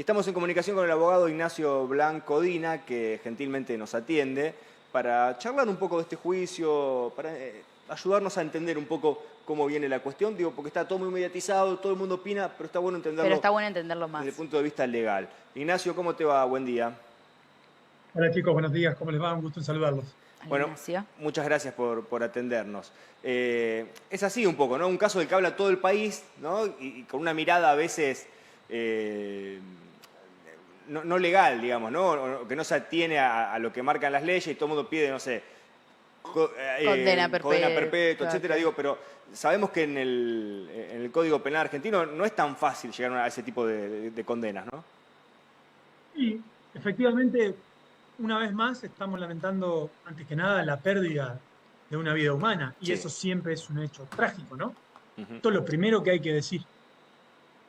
Y estamos en comunicación con el abogado Ignacio Blanco Dina, que gentilmente nos atiende, para charlar un poco de este juicio, para ayudarnos a entender un poco cómo viene la cuestión. Digo, porque está todo muy mediatizado, todo el mundo opina, pero está bueno entenderlo más. desde el punto de vista legal. Ignacio, ¿cómo te va? Buen día. Hola chicos, buenos días, ¿cómo les va? Un gusto en saludarlos. Bueno, Ignacio, muchas gracias por atendernos. Es así un poco, ¿no? Un caso del que habla todo el país, ¿no? Y con una mirada a veces no legal, digamos, ¿no? Que no se atiene a lo que marcan las leyes y todo el mundo pide, no sé, condena perpetua, etcétera. Digo, pero sabemos que en el Código Penal argentino no es tan fácil llegar a ese tipo de condenas, ¿no? Y efectivamente, una vez más, estamos lamentando, antes que nada, la pérdida de una vida humana. Y Sí. eso siempre es un hecho trágico, ¿no? Uh-huh. Esto es lo primero que hay que decir.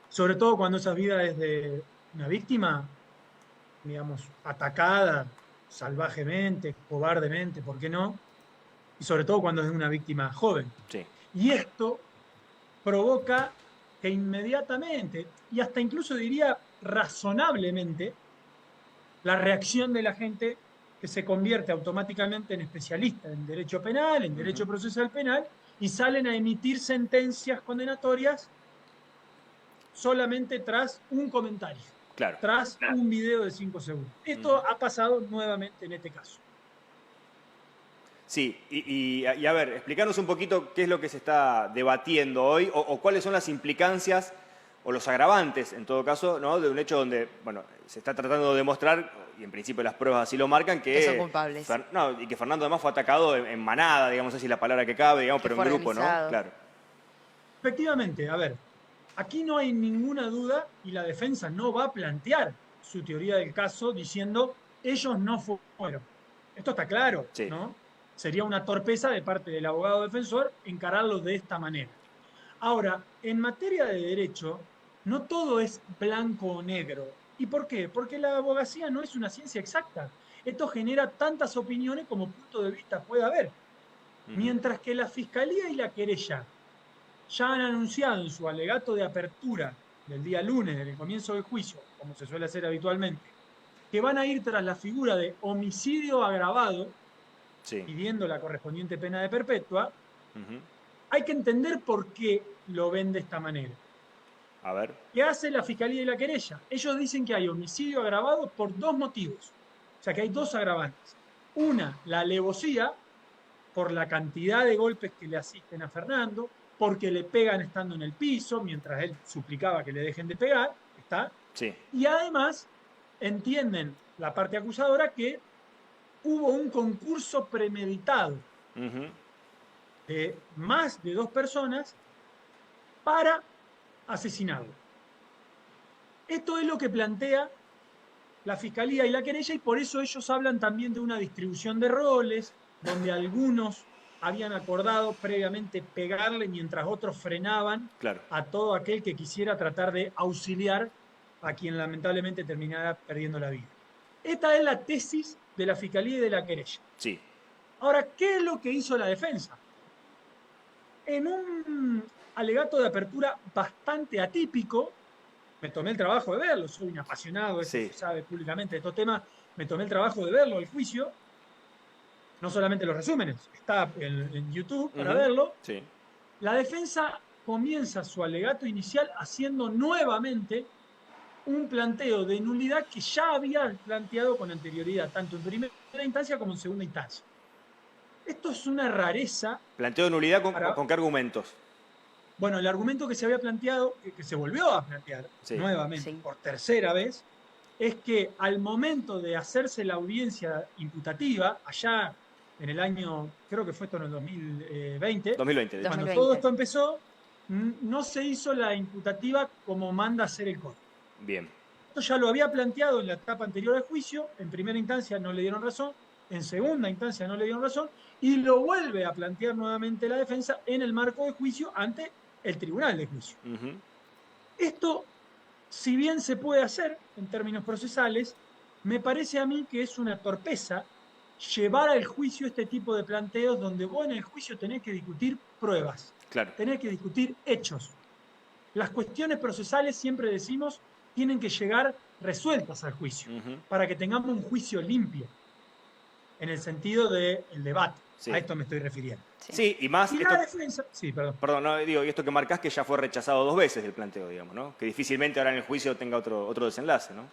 Sobre todo cuando esa vida es de una víctima, digamos, atacada salvajemente, cobardemente, ¿por qué no? Y sobre todo cuando es de una víctima joven. Sí. Y esto provoca que inmediatamente, y hasta incluso diría razonablemente, la reacción de la gente que se convierte automáticamente en especialista en derecho penal, en derecho procesal penal, y salen a emitir sentencias condenatorias solamente tras un comentario, Claro. tras un video de 5 segundos. Esto ha pasado nuevamente en este caso. Sí, y a ver, explicarnos un poquito qué es lo que se está debatiendo hoy o cuáles son las implicancias o los agravantes, en todo caso, ¿no? De un hecho donde, bueno, se está tratando de demostrar, y en principio las pruebas así lo marcan, que son culpables. Y que Fernando además fue atacado en manada, digamos así la palabra que cabe, digamos, pero en grupo, organizado. ¿no? Claro. Efectivamente, a ver, aquí no hay ninguna duda y la defensa no va a plantear su teoría del caso diciendo ellos no fueron. Esto está claro, Sí. ¿no? Sería una torpeza de parte del abogado defensor encararlo de esta manera. Ahora, en materia de derecho, no todo es blanco o negro. ¿Y por qué? Porque la abogacía no es una ciencia exacta. Esto genera tantas opiniones como punto de vista pueda haber. Mientras que la fiscalía y la querella ya han anunciado en su alegato de apertura del día lunes, del comienzo del juicio, como se suele hacer habitualmente, que van a ir tras la figura de homicidio agravado, Sí. pidiendo la correspondiente pena de perpetua. Hay que entender por qué lo ven de esta manera. A ver. ¿Qué hace la fiscalía y la querella? Ellos dicen que hay homicidio agravado por 2 motivos. O sea que hay 2 agravantes. Una, la alevosía, por la cantidad de golpes que le asisten a Fernando, porque le pegan estando en el piso, mientras él suplicaba que le dejen de pegar, ¿está? Sí. Y además entienden la parte acusadora que hubo un concurso premeditado de más de 2 personas para asesinarlo. Esto es lo que plantea la fiscalía y la querella y por eso ellos hablan también de una distribución de roles, donde algunos habían acordado previamente pegarle mientras otros frenaban a todo aquel que quisiera tratar de auxiliar a quien lamentablemente terminara perdiendo la vida. Esta es la tesis de la fiscalía y de la querella. Sí. Ahora, ¿qué es lo que hizo la defensa? En un alegato de apertura bastante atípico, me tomé el trabajo de verlo, soy un apasionado, esto se sabe públicamente de estos temas, me tomé el trabajo de verlo, el juicio, no solamente los resúmenes, está en YouTube para verlo. Sí. La defensa comienza su alegato inicial haciendo nuevamente un planteo de nulidad que ya había planteado con anterioridad, tanto en primera instancia como en segunda instancia. Esto es una rareza. ¿Planteo de nulidad con qué argumentos? Bueno, el argumento que se había planteado, que se volvió a plantear nuevamente por tercera vez, es que al momento de hacerse la audiencia imputativa, allá en el año, creo que fue esto en el 2020, cuando todo esto empezó, no se hizo la imputativa como manda hacer el código. Bien. Esto ya lo había planteado en la etapa anterior del juicio, en primera instancia no le dieron razón, en segunda instancia no le dieron razón, y lo vuelve a plantear nuevamente la defensa en el marco de juicio ante el tribunal de juicio. Esto, si bien se puede hacer en términos procesales, me parece a mí que es una torpeza llevar al juicio este tipo de planteos donde vos en el juicio tenés que discutir pruebas, tenés que discutir hechos. Las cuestiones procesales siempre decimos tienen que llegar resueltas al juicio, para que tengamos un juicio limpio, en el sentido del debate. Sí. A esto me estoy refiriendo. Sí, y más... Y esto, la defensa... Sí, perdón. Perdón, no, digo, y esto que marcás que ya fue rechazado 2 veces el planteo, digamos, ¿no? Que difícilmente ahora en el juicio tenga otro desenlace, ¿no?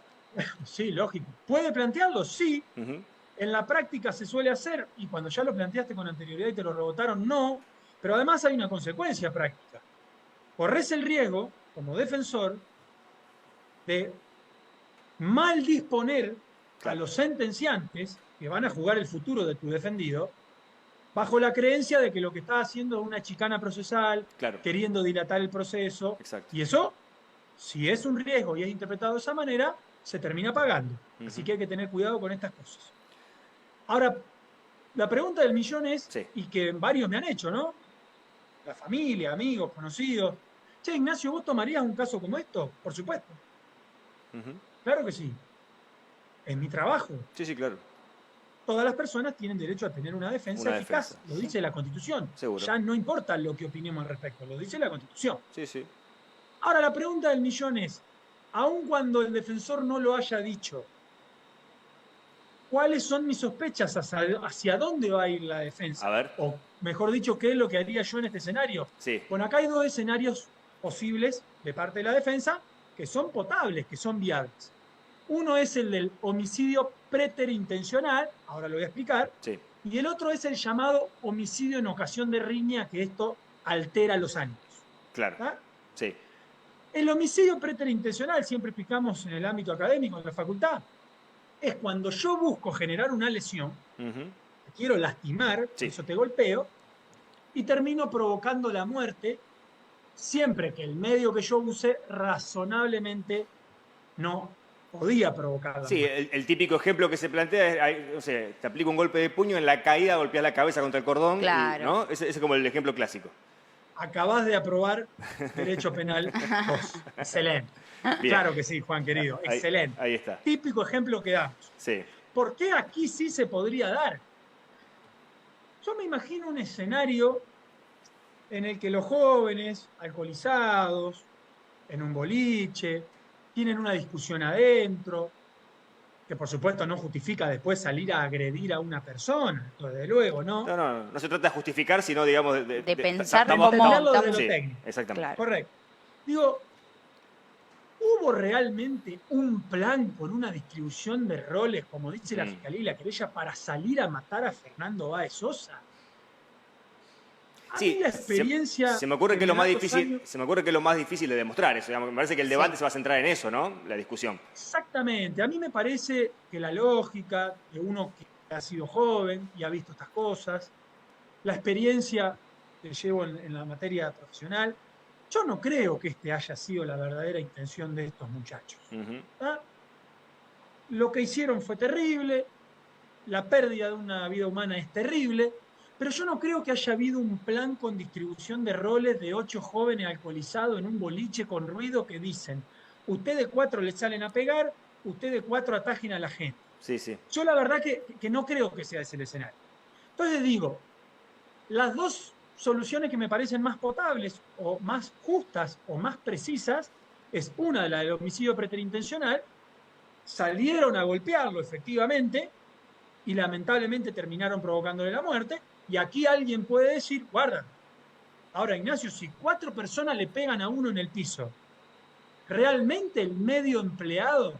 Sí, lógico. ¿Puede plantearlo? Sí. En la práctica se suele hacer, y cuando ya lo planteaste con anterioridad y te lo rebotaron, no. Pero además hay una consecuencia práctica. Corres el riesgo, como defensor, de mal disponer a los sentenciantes que van a jugar el futuro de tu defendido, bajo la creencia de que lo que está haciendo es una chicana procesal, queriendo dilatar el proceso. Exacto. Y eso, si es un riesgo y es interpretado de esa manera, se termina pagando. Así que hay que tener cuidado con estas cosas. Ahora, la pregunta del millón es, y que varios me han hecho, ¿no? La familia, amigos, conocidos. Che, Ignacio, ¿vos tomarías un caso como esto? Por supuesto. Claro que sí. Es mi trabajo. Sí, sí, claro. Todas las personas tienen derecho a tener una defensa eficaz. Lo dice la Constitución. Seguro. Ya no importa lo que opinemos al respecto, lo dice la Constitución. Sí, sí. Ahora, la pregunta del millón es, aun cuando el defensor no lo haya dicho, ¿cuáles son mis sospechas hacia dónde va a ir la defensa? A ver. O mejor dicho, ¿qué es lo que haría yo en este escenario? Sí. Bueno, acá hay 2 escenarios posibles de parte de la defensa que son potables, que son viables. Uno es el del homicidio preterintencional, ahora lo voy a explicar, y el otro es el llamado homicidio en ocasión de riña, que esto altera los ánimos. Claro. ¿Ah? Sí. El homicidio preterintencional, siempre explicamos en el ámbito académico, en la facultad, es cuando yo busco generar una lesión, te quiero lastimar, por eso te golpeo, y termino provocando la muerte, siempre que el medio que yo use razonablemente no podía provocar la muerte. El típico ejemplo que se plantea es, no sé, te aplico un golpe de puño, en la caída golpeas la cabeza contra el cordón, claro. ¿no? Ese es como el ejemplo clásico. Acabás de aprobar Derecho Penal 2. Excelente. Bien. Claro que sí, Juan querido. Excelente. Ahí está. Típico ejemplo que damos. Sí. ¿Por qué aquí sí se podría dar? Yo me imagino un escenario en el que los jóvenes, alcoholizados, en un boliche, tienen una discusión adentro, que por supuesto no justifica después salir a agredir a una persona, desde luego, ¿no? No se trata de justificar, sino, digamos, de pensar cómo estamos... de lo técnico. Exactamente. Claro. Correcto. Digo, ¿hubo realmente un plan con una distribución de roles, como dice la Fiscalía y la querella, para salir a matar a Fernando Báez Sosa? Sí, la experiencia se me ocurre que es lo más difícil, de demostrar eso. Digamos, me parece que el debate se va a centrar en eso, ¿no? La discusión. Exactamente. A mí me parece que la lógica de uno que ha sido joven y ha visto estas cosas, la experiencia que llevo en la materia profesional, yo no creo que este haya sido la verdadera intención de estos muchachos. Lo que hicieron fue terrible, la pérdida de una vida humana es terrible, pero yo no creo que haya habido un plan con distribución de roles de 8 jóvenes alcoholizados en un boliche con ruido que dicen, ustedes 4 le salen a pegar, ustedes 4 atajen a la gente. Sí, sí. Yo la verdad que no creo que sea ese el escenario. Entonces digo, las 2 soluciones que me parecen más potables o más justas o más precisas es una, la del homicidio preterintencional, salieron a golpearlo efectivamente y lamentablemente terminaron provocándole la muerte. Y aquí alguien puede decir, guarda, ahora Ignacio, si 4 personas le pegan a uno en el piso, ¿realmente el medio empleado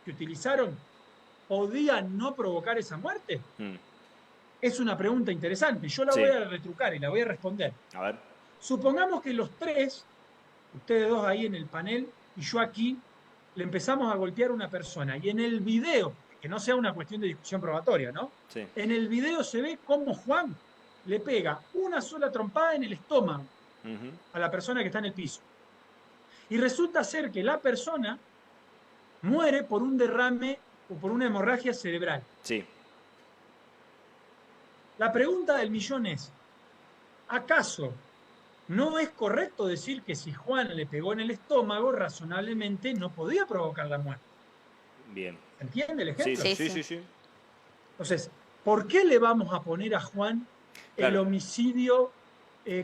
que utilizaron podía no provocar esa muerte? Es una pregunta interesante. Yo la voy a retrucar y la voy a responder. A ver. Supongamos que los 3, ustedes 2 ahí en el panel y yo aquí, le empezamos a golpear a una persona. Y en el video, que no sea una cuestión de discusión probatoria, ¿no? Sí. En el video se ve cómo Juan le pega una sola trompada en el estómago a la persona que está en el piso. Y resulta ser que la persona muere por un derrame o por una hemorragia cerebral. Sí. La pregunta del millón es, ¿acaso no es correcto decir que si Juan le pegó en el estómago, razonablemente no podía provocar la muerte? Bien. ¿Entiende el ejemplo? Sí. Entonces, ¿por qué le vamos a poner a Juan el homicidio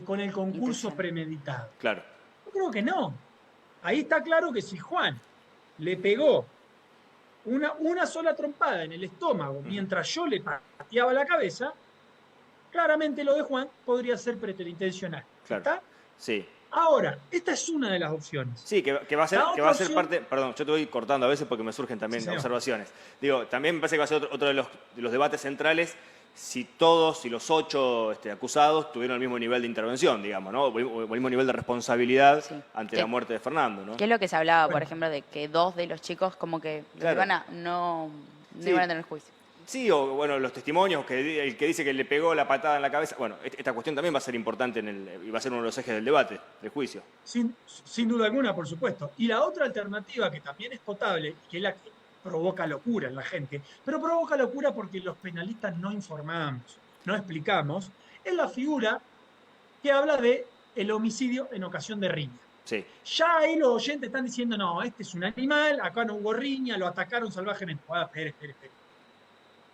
con el concurso premeditado? Claro. Yo creo que no. Ahí está claro que si Juan le pegó una sola trompada en el estómago mientras yo le pateaba la cabeza, claramente lo de Juan podría ser preterintencional. Claro. ¿Está? Sí. Ahora, esta es una de las opciones. Sí, que va a ser, La que otra va a ser opción- parte. Perdón, yo te voy cortando a veces porque me surgen también Sí, señor. observaciones. Digo, también me parece que va a ser otro de los debates centrales si todos, si los 8 acusados tuvieron el mismo nivel de intervención, digamos, ¿no? O el mismo nivel de responsabilidad Sí. ante la muerte de Fernando, ¿no? ¿Qué es lo que se hablaba, por Bueno. ejemplo, de que 2 de los chicos como que los Claro. no Sí. iban a tener juicio? Sí, o bueno, los testimonios, el que dice que le pegó la patada en la cabeza. Bueno, esta cuestión también va a ser importante y va a ser uno de los ejes del debate, del juicio. Sin duda alguna, por supuesto. Y la otra alternativa que también es potable, que es la que provoca locura en la gente, pero provoca locura porque los penalistas no informamos, no explicamos, es la figura que habla de el homicidio en ocasión de riña. Sí, Ya ahí los oyentes están diciendo, no, este es un animal, acá no hubo riña, lo atacaron salvajemente. Espere.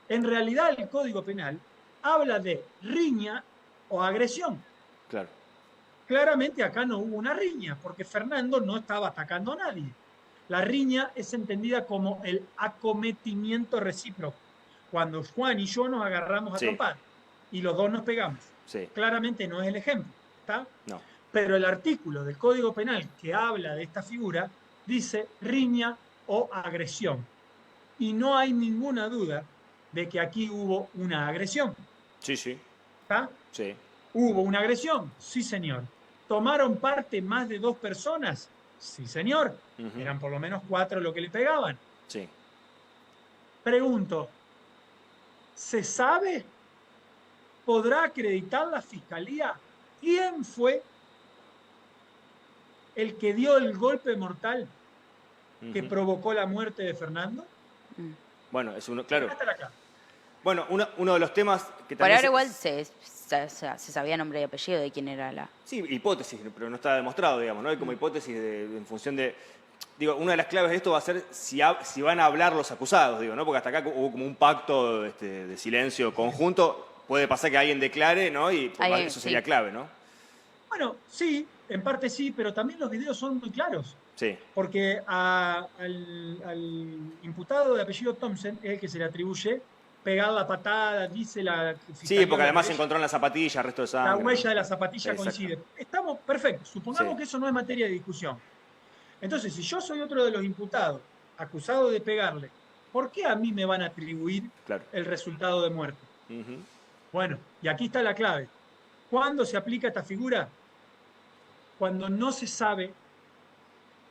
En realidad el Código Penal habla de riña o agresión. claro. Claramente acá no hubo una riña, porque Fernando no estaba atacando a nadie. La riña es entendida como el acometimiento recíproco, cuando Juan y yo nos agarramos a Sí. trompar y los dos nos pegamos. Sí. Claramente no es el ejemplo, ¿está? No. Pero el artículo del Código Penal que habla de esta figura dice riña o agresión. Y no hay ninguna duda de que aquí hubo una agresión, Sí, sí. ¿está? Sí. ¿Hubo una agresión? Sí, señor. ¿Tomaron parte más de 2 personas? Sí, señor. Ujú. Eran por lo menos 4 los que le pegaban. Sí. Pregunto, ¿se sabe? ¿Podrá acreditar la fiscalía quién fue el que dio el golpe mortal que Ujú. provocó la muerte de Fernando? Bueno, es uno, claro. Acá está la clave. Bueno, uno de los temas que Por también... ahora igual se sabía nombre y apellido de quién era la... Sí, hipótesis, pero no está demostrado, digamos, ¿no? Hay como hipótesis en función de... Digo, una de las claves de esto va a ser si van a hablar los acusados, digo, ¿no? Porque hasta acá hubo como un pacto de silencio conjunto. Puede pasar que alguien declare, ¿no? Y eso sería sí. clave, ¿no? Bueno, sí, en parte sí, pero también los videos son muy claros. Sí, Porque al imputado de apellido Thompson es el que se le atribuye pegar la patada, dice la sí, fiscalía. porque además se La encontró en la zapatilla resto de sangre. huella ¿no? de la zapatilla Exacto. coincide. Estamos perfectos. Supongamos Sí. que eso no es materia de discusión. Entonces, si yo soy otro de los imputados acusado de pegarle, ¿por qué a mí me van a atribuir Claro. el resultado de muerte? Ujú. Bueno, y aquí está la clave. ¿Cuándo se aplica esta figura? Cuando no se sabe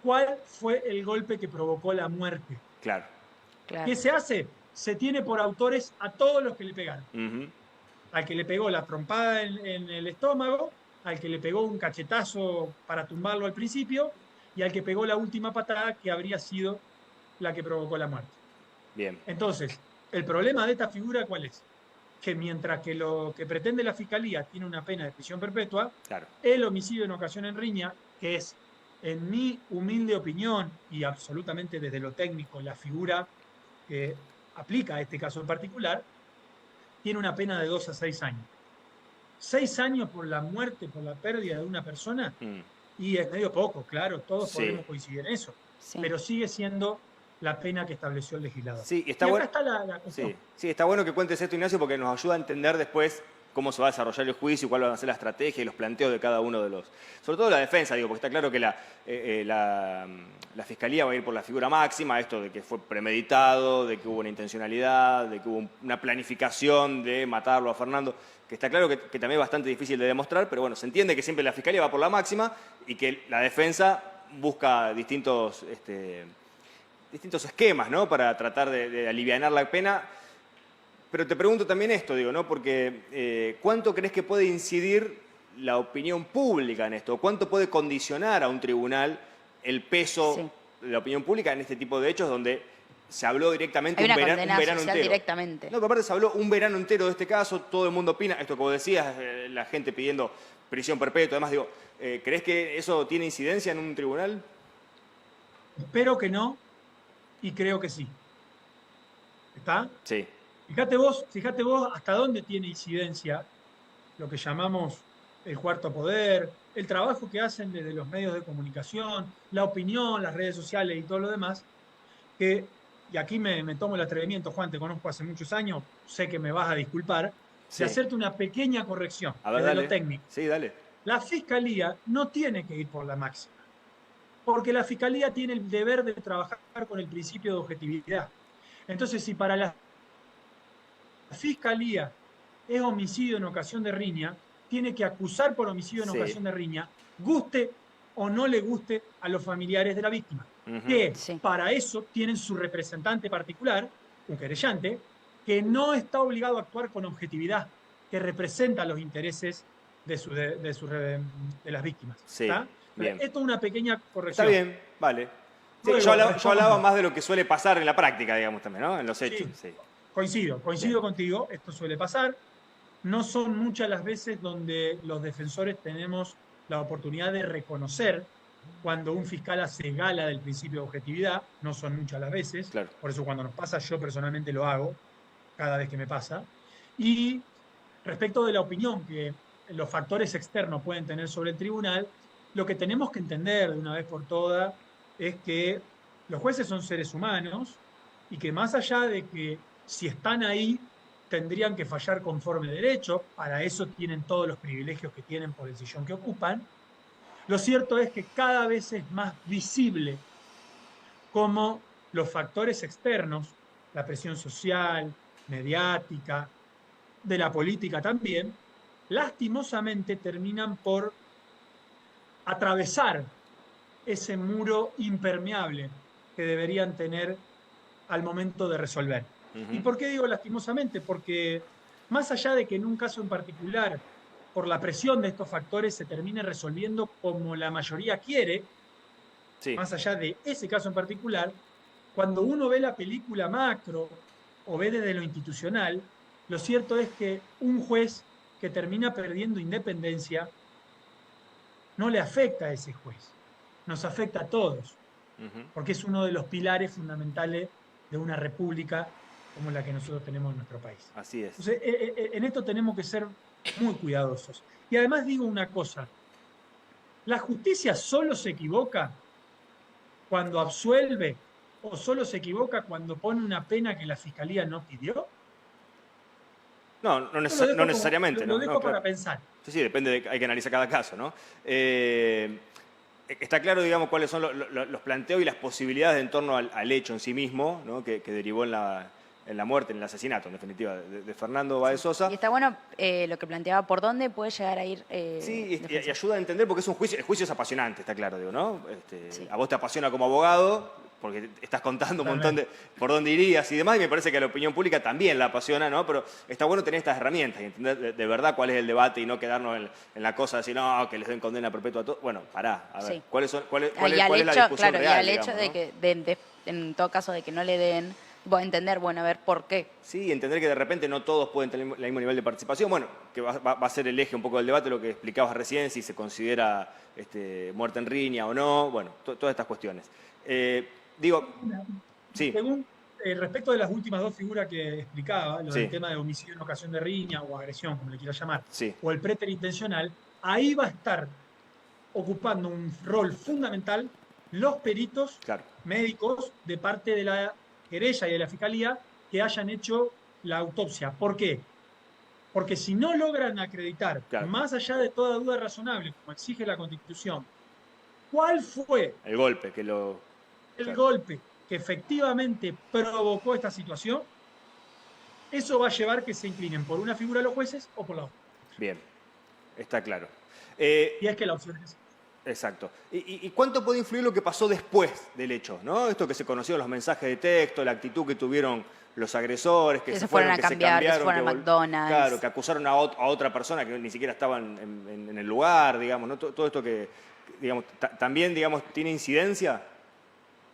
cuál fue el golpe que provocó la muerte. Claro. Claro. ¿Qué se hace? Se tiene por autores a todos los que le pegaron. Ujú. Al que le pegó la trompada en el estómago, al que le pegó un cachetazo para tumbarlo al principio y al que pegó la última patada que habría sido la que provocó la muerte. Bien. Entonces, el problema de esta figura, ¿cuál es? Que mientras que lo que pretende la fiscalía tiene una pena de prisión perpetua, Claro. el homicidio en ocasión en riña, que es, en mi humilde opinión y absolutamente desde lo técnico, la figura que aplica a este caso en particular, tiene una pena de 2 a 6 años. 6 años por la muerte, por la pérdida de una persona, Mm. y es medio poco, claro, todos Sí. podemos coincidir en eso, Sí. pero sigue siendo la pena que estableció el legislador. Sí, y acá bueno. está la cuestión. Sí, sí, está bueno que cuentes esto, Ignacio, porque nos ayuda a entender después cómo se va a desarrollar el juicio, cuál va a ser la estrategia y los planteos de cada uno de los... Sobre todo la defensa, digo, porque está claro que la Fiscalía va a ir por la figura máxima, esto de que fue premeditado, de que hubo una intencionalidad, de que hubo una planificación de matarlo a Fernando, que está claro que también es bastante difícil de demostrar, pero bueno, se entiende que siempre la Fiscalía va por la máxima y que la defensa busca distintos esquemas, ¿no? Para tratar de alivianar la pena. Pero te pregunto también esto, digo, ¿no? Porque ¿cuánto crees que puede incidir la opinión pública en esto? ¿Cuánto puede condicionar a un tribunal el peso Sí. de la opinión pública en este tipo de hechos donde se habló directamente Hay una un condena verano social entero? directamente. No, pero aparte se habló un verano entero de este caso, todo el mundo opina, esto como decías, la gente pidiendo prisión perpetua, además digo, ¿crees que eso tiene incidencia en un tribunal? Espero que no, y creo que sí. ¿Está? Sí. Fíjate vos hasta dónde tiene incidencia lo que llamamos el cuarto poder, el trabajo que hacen desde los medios de comunicación, la opinión, las redes sociales y todo lo demás, que, y aquí me tomo el atrevimiento, Juan, te conozco hace muchos años, sé que me vas a disculpar, Sí. de hacerte una pequeña corrección A ver, desde lo dale. técnico. Sí, dale. La Fiscalía no tiene que ir por la máxima, porque la Fiscalía tiene el deber de trabajar con el principio de objetividad. Entonces, si para la Fiscalía es homicidio en ocasión de riña, tiene que acusar por homicidio en Sí. ocasión de riña, guste o no le guste a los familiares de la víctima. Ujú. Que Sí. para eso tienen su representante particular, un querellante, que no está obligado a actuar con objetividad, que representa los intereses de las víctimas. Sí, ¿Está? bien. Esto es una pequeña Está corrección. bien, vale. Sí, Luego, yo hablaba respondo. más de lo que suele pasar en la práctica, digamos, también, ¿no? En los hechos. Sí. Coincido Bien. contigo, esto suele pasar. No son muchas las veces donde los defensores tenemos la oportunidad de reconocer cuando un fiscal hace gala del principio de objetividad, no son muchas las veces, Claro. por eso cuando nos pasa yo personalmente lo hago, cada vez que me pasa. Y respecto de la opinión que los factores externos pueden tener sobre el tribunal, lo que tenemos que entender de una vez por todas es que los jueces son seres humanos y que más allá de que si están ahí tendrían que fallar conforme derecho, para eso tienen todos los privilegios que tienen por el sillón que ocupan, lo cierto es que cada vez es más visible cómo los factores externos, la presión social, mediática, de la política también, lastimosamente terminan por atravesar ese muro impermeable que deberían tener al momento de resolver. Ujú. ¿Y por qué digo lastimosamente? Porque más allá de que en un caso en particular, por la presión de estos factores, se termine resolviendo como la mayoría quiere, Sí. más allá de ese caso en particular, cuando uno ve la película macro o ve desde lo institucional, lo cierto es que un juez que termina perdiendo independencia no le afecta a ese juez, nos afecta a todos, Ujú. porque es uno de los pilares fundamentales de una república como la que nosotros tenemos en nuestro país. Así es. Entonces, en esto tenemos que ser muy cuidadosos. Y además digo una cosa, la justicia solo se equivoca cuando absuelve o solo se equivoca cuando pone una pena que la fiscalía no pidió. No, no necesariamente, Lo ¿no? dejo No, para claro. pensar. Sí, depende, hay que analizar cada caso, ¿no? Está claro, digamos, cuáles son los planteos y las posibilidades en torno al hecho en sí mismo, ¿no? que derivó en la muerte, en el asesinato, en definitiva, de Fernando Báez Sosa. Y está bueno lo que planteaba, por dónde puede llegar a ir. Sí, y defensa. ayuda a entender porque es un juicio, el juicio es apasionante, está claro, digo, ¿no? Sí. A vos te apasiona como abogado, porque estás contando un montón de por dónde irías y demás, y me parece que a la opinión pública también la apasiona, ¿no? Pero está bueno tener estas herramientas y entender de verdad cuál es el debate y no quedarnos en la cosa de decir, no, que les den condena perpetua a todos. Bueno, pará, a ver, Sí. ¿cuál es Y al la hecho, discusión claro, real, y al digamos, hecho de ¿no? que, en todo caso, de que no le den, voy a entender, bueno, a ver por qué. Sí, entender que de repente no todos pueden tener el mismo nivel de participación. Bueno, que va a ser el eje un poco del debate, lo que explicabas recién, si se considera muerte en riña o no, bueno, todas estas cuestiones. Digo, sí, Según respecto de las últimas dos figuras que explicaba, lo sí, del tema de homicidio en ocasión de riña o agresión, como le quieras llamar, sí, o el preterintencional, ahí va a estar ocupando un rol fundamental los peritos claro, médicos de parte de la querella y de la fiscalía que hayan hecho la autopsia. ¿Por qué? Porque si no logran acreditar, claro. más allá de toda duda razonable, como exige la Constitución, cuál fue El golpe, que lo... el Claro. golpe que efectivamente provocó esta situación, eso va a llevar que se inclinen por una figura de los jueces o por la otra. Bien, está claro. Y es que la opción es esa. Exacto. ¿Y cuánto puede influir lo que pasó después del hecho? ¿No? Esto que se conocieron los mensajes de texto, la actitud que tuvieron los agresores, que Que se se fueron a que cambiar, que se cambiaron, fueron a McDonald's. Claro, que acusaron a otra persona que ni siquiera estaba en el lugar, digamos, ¿no? Todo esto que, digamos, también, digamos, tiene incidencia.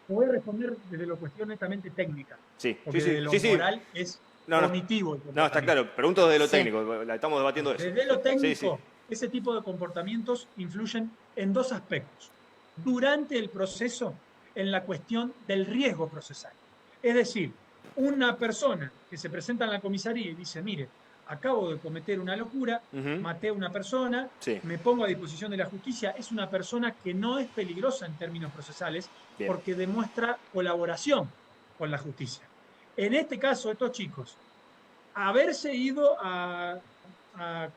Voy a responder desde lo cuestión netamente técnica, Sí, porque sí, desde lo sí. moral es cognitivo. No, está claro. Pregunto desde lo Sí. técnico, la estamos debatiendo eso. Desde lo técnico, Sí. ese tipo de comportamientos influyen en dos aspectos. Durante el proceso, en la cuestión del riesgo procesal. Es decir, una persona que se presenta en la comisaría y dice, mire, acabo de cometer una locura, Ujú. maté a una persona, Sí. me pongo a disposición de la justicia, es una persona que no es peligrosa en términos procesales Bien. porque demuestra colaboración. con la justicia. En este caso, estos chicos, haberse ido a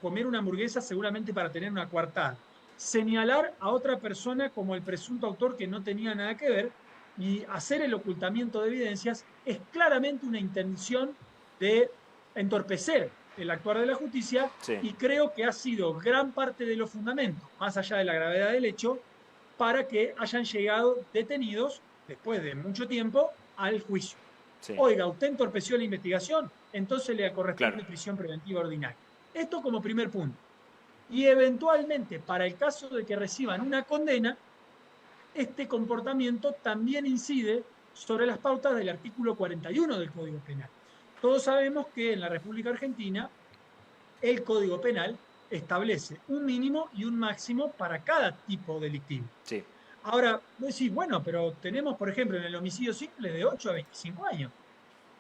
comer una hamburguesa seguramente para tener una coartada, señalar a otra persona como el presunto autor que no tenía nada que ver y hacer el ocultamiento de evidencias es claramente una intención de entorpecer el actuar de la justicia, Sí. y creo que ha sido gran parte de los fundamentos, más allá de la gravedad del hecho, para que hayan llegado detenidos después de mucho tiempo al juicio. Sí. Oiga, usted entorpeció la investigación, entonces le corresponde Claro. prisión preventiva ordinaria. Esto como primer punto. Y eventualmente, para el caso de que reciban una condena, este comportamiento también incide sobre las pautas del artículo 41 del Código Penal. Todos sabemos que en la República Argentina el Código Penal establece un mínimo y un máximo para cada tipo delictivo. Sí. Ahora, vos decís, bueno, pero tenemos, por ejemplo, en el homicidio simple de 8 a 25 años.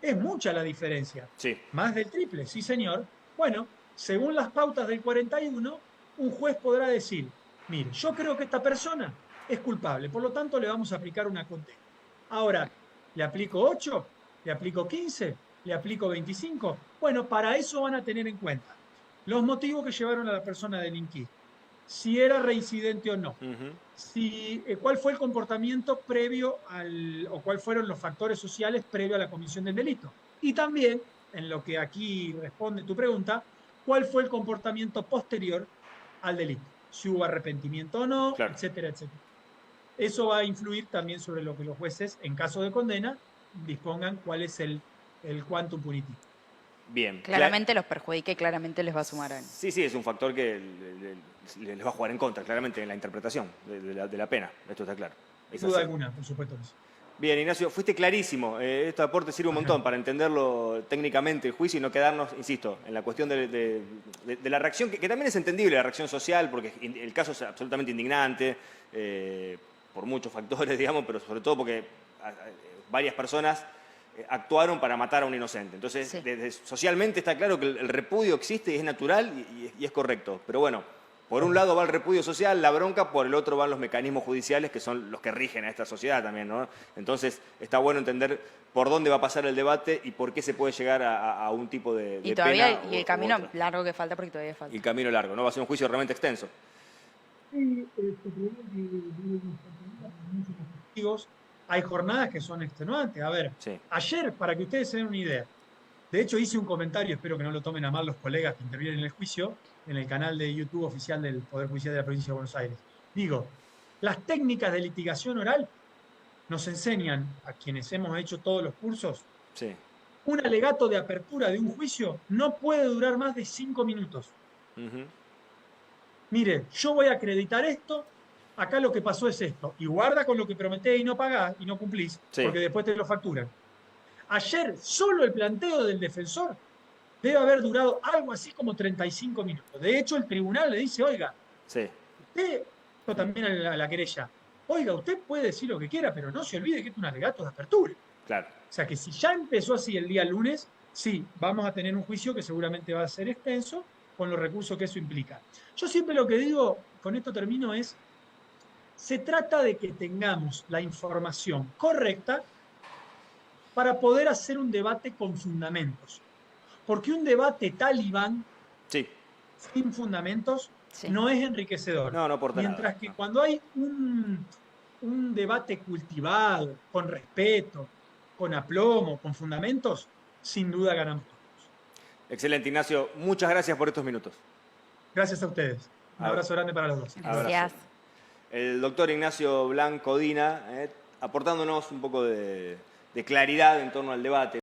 Es mucha la diferencia. Sí. Más del triple, sí señor. Bueno, según las pautas del 41, un juez podrá decir, mire, yo creo que esta persona es culpable, por lo tanto le vamos a aplicar una condena. Ahora, ¿le aplico 8? ¿Le aplico 15? ¿Le aplico 25? Bueno, para eso van a tener en cuenta los motivos que llevaron a la persona a delinquir, si era reincidente o no, cuál fue el comportamiento previo o cuáles fueron los factores sociales previo a la comisión del delito. Y también, en lo que aquí responde tu pregunta, cuál fue el comportamiento posterior al delito, si hubo arrepentimiento o no, Claro. etcétera, etcétera. Eso va a influir también sobre lo que los jueces, en caso de condena, dispongan cuál es el quantum punitivo. Bien. Claramente los perjudica y claramente les va a sumar años. Sí, sí, es un factor que les va a jugar en contra, claramente, en la interpretación de la pena. Esto está claro. Es Sin duda así. alguna, por supuesto que sí. Bien, Ignacio, fuiste clarísimo. Este aporte sirve un montón para entenderlo técnicamente el juicio y no quedarnos, insisto, en la cuestión de la reacción, que también es entendible, la reacción social, porque el caso es absolutamente indignante, por muchos factores, digamos, pero sobre todo porque varias personas actuaron para matar a un inocente. Entonces, Sí. socialmente está claro que el repudio existe y es natural y es correcto. Pero bueno, por un lado va el repudio social, la bronca, por el otro van los mecanismos judiciales que son los que rigen a esta sociedad también, ¿no? Entonces, está bueno entender por dónde va a pasar el debate y por qué se puede llegar a un tipo de Y todavía, pena y el u camino otra. largo que falta, porque todavía falta. Y el camino largo, ¿no? Va a ser un juicio realmente extenso. Hay jornadas que son extenuantes. A ver, Sí. ayer, para que ustedes se den una idea, de hecho hice un comentario, espero que no lo tomen a mal los colegas que intervienen en el juicio, en el canal de YouTube oficial del Poder Judicial de la Provincia de Buenos Aires. Digo, las técnicas de litigación oral nos enseñan, a quienes hemos hecho todos los cursos, Sí. un alegato de apertura de un juicio no puede durar más de 5 minutos. Ujú. Mire, yo voy a acreditar esto, acá lo que pasó es esto, y guarda con lo que prometés y no pagás y no cumplís, Sí. porque después te lo facturan. Ayer, solo el planteo del defensor debe haber durado algo así como 35 minutos. De hecho, el tribunal le dice, oiga, Sí. usted, esto también a la querella, oiga, usted puede decir lo que quiera, pero no se olvide que es un alegato de apertura. Claro. O sea que si ya empezó así el día lunes, sí, vamos a tener un juicio que seguramente va a ser extenso con los recursos que eso implica. Yo siempre lo que digo, con esto termino, es, se trata de que tengamos la información correcta para poder hacer un debate con fundamentos. Porque un debate talibán Sí. sin fundamentos Sí. no es enriquecedor. No aporta Mientras nada. que No. cuando hay un debate cultivado, con respeto, con aplomo, con fundamentos, sin duda ganamos todos. Excelente, Ignacio. Muchas gracias por estos minutos. Gracias a ustedes. Un abrazo grande para los dos. Gracias. El doctor Ignacio Blanco Dina, aportándonos un poco de claridad en torno al debate.